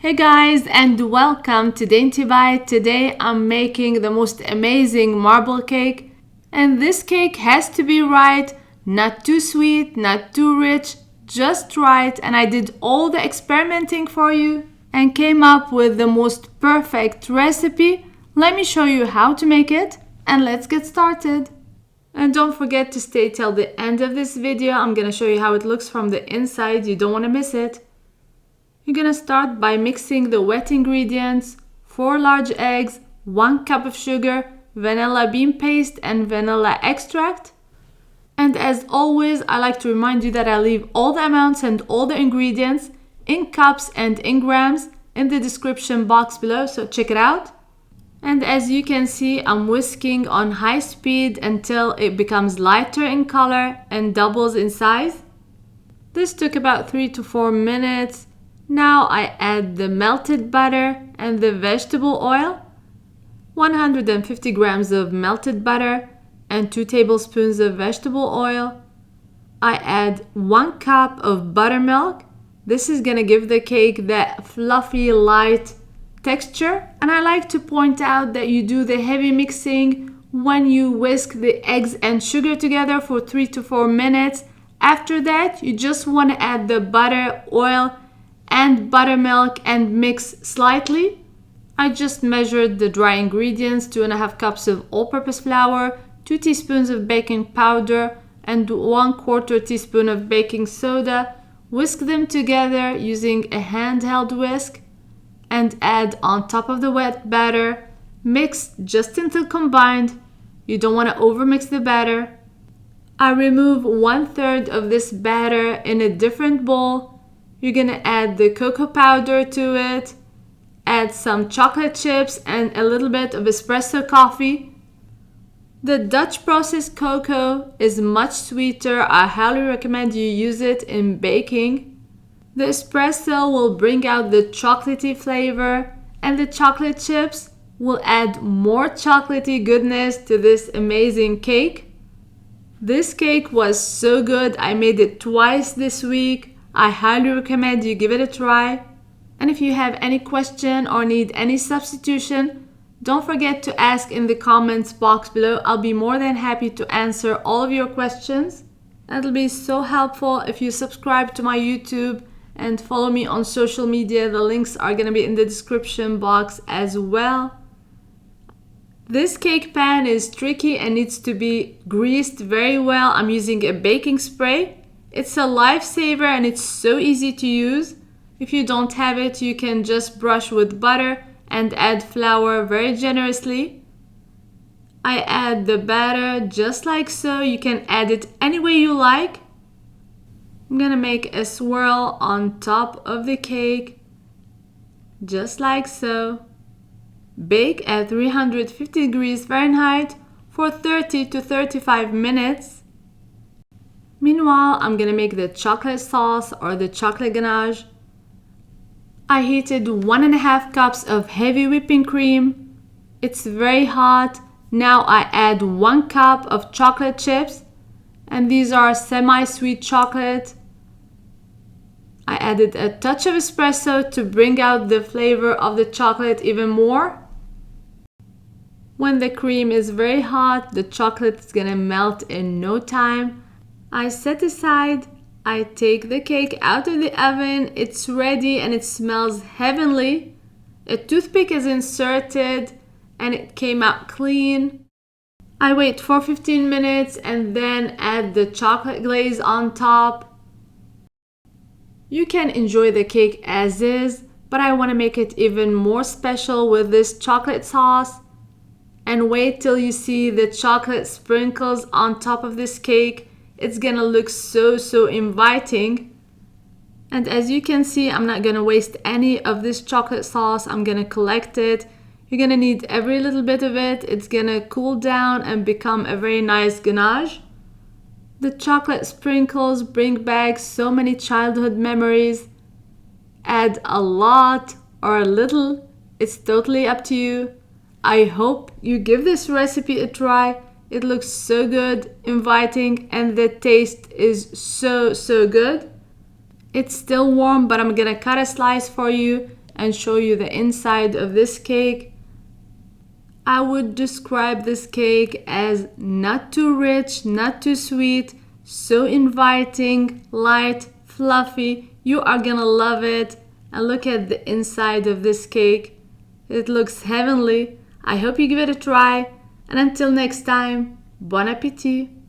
Hey guys, and welcome to Dainty Bite. Today I'm making the most amazing marble cake, and this cake has to be right, not too sweet, not too rich, just right. And I did all the experimenting for you and came up with the most perfect recipe. Let me show you how to make it, and let's get started. And don't forget to stay till the end of this video. I'm gonna show you how it looks from the inside. You don't want to miss it. You're gonna start by mixing the wet ingredients: 4 large eggs, 1 cup of sugar, vanilla bean paste, and vanilla extract. And as always, I like to remind you that I leave all the amounts and all the ingredients in cups and in grams in the description box below, so check it out. And as you can see, I'm whisking on high speed until it becomes lighter in color and doubles in size. This took about 3 to 4 minutes. Now I add the melted butter and the vegetable oil, 150 grams of melted butter and 2 tablespoons of vegetable oil. I add 1 cup of buttermilk. This is gonna give the cake that fluffy, light texture. And I like to point out that you do the heavy mixing when you whisk the eggs and sugar together for 3 to 4 minutes. After that, you just wanna add the butter, oil, and buttermilk and mix slightly. I just measured the dry ingredients: 2.5 cups of all-purpose flour, 2 teaspoons of baking powder, and 1/4 teaspoon of baking soda. Whisk them together using a handheld whisk and add on top of the wet batter. Mix just until combined. You don't want to overmix the batter. I remove 1/3 of this batter in a different bowl. You're gonna add the cocoa powder to it, add some chocolate chips and a little bit of espresso coffee. The Dutch processed cocoa is much sweeter. I highly recommend you use it in baking. The espresso will bring out the chocolatey flavor, and the chocolate chips will add more chocolatey goodness to this amazing cake. This cake was so good. I made it twice this week. I highly recommend you give it a try. And if you have any question or need any substitution, don't forget to ask in the comments box below. I'll be more than happy to answer all of your questions. It'll be so helpful if you subscribe to my YouTube and follow me on social media. The links are going to be in the description box as well. This cake pan is tricky and needs to be greased very well. I'm using a baking spray. It's a lifesaver and it's so easy to use. If you don't have it, you can just brush with butter and add flour very generously. I add the batter just like so. You can add it any way you like. I'm gonna make a swirl on top of the cake, just like so. Bake at 350 degrees Fahrenheit for 30 to 35 minutes. Meanwhile, I'm gonna make the chocolate sauce or the chocolate ganache. I heated 1.5 cups of heavy whipping cream. It's very hot. Now I add 1 cup of chocolate chips, and these are semi-sweet chocolate. I added a touch of espresso to bring out the flavor of the chocolate even more. When the cream is very hot, the chocolate is gonna melt in no time. I set aside. I take the cake out of the oven. It's ready and it smells heavenly. A toothpick is inserted and it came out clean. I wait for 15 minutes and then add the chocolate glaze on top. You can enjoy the cake as is, but I want to make it even more special with this chocolate sauce. And wait till you see the chocolate sprinkles on top of this cake. It's gonna look so inviting. And as you can see, I'm not gonna waste any of this chocolate sauce. I'm gonna collect it. You're gonna need every little bit of it. It's gonna cool down and become a very nice ganache. The chocolate sprinkles bring back so many childhood memories. Add a lot or a little. It's totally up to you. I hope you give this recipe a try. It looks so good, inviting, and the taste is so good. It's still warm, but I'm gonna cut a slice for you and show you the inside of this cake. I would describe this cake as not too rich, not too sweet, so inviting, light, fluffy. You are gonna love it. And look at the inside of this cake. It looks heavenly. I hope you give it a try. And until next time, bon appetit!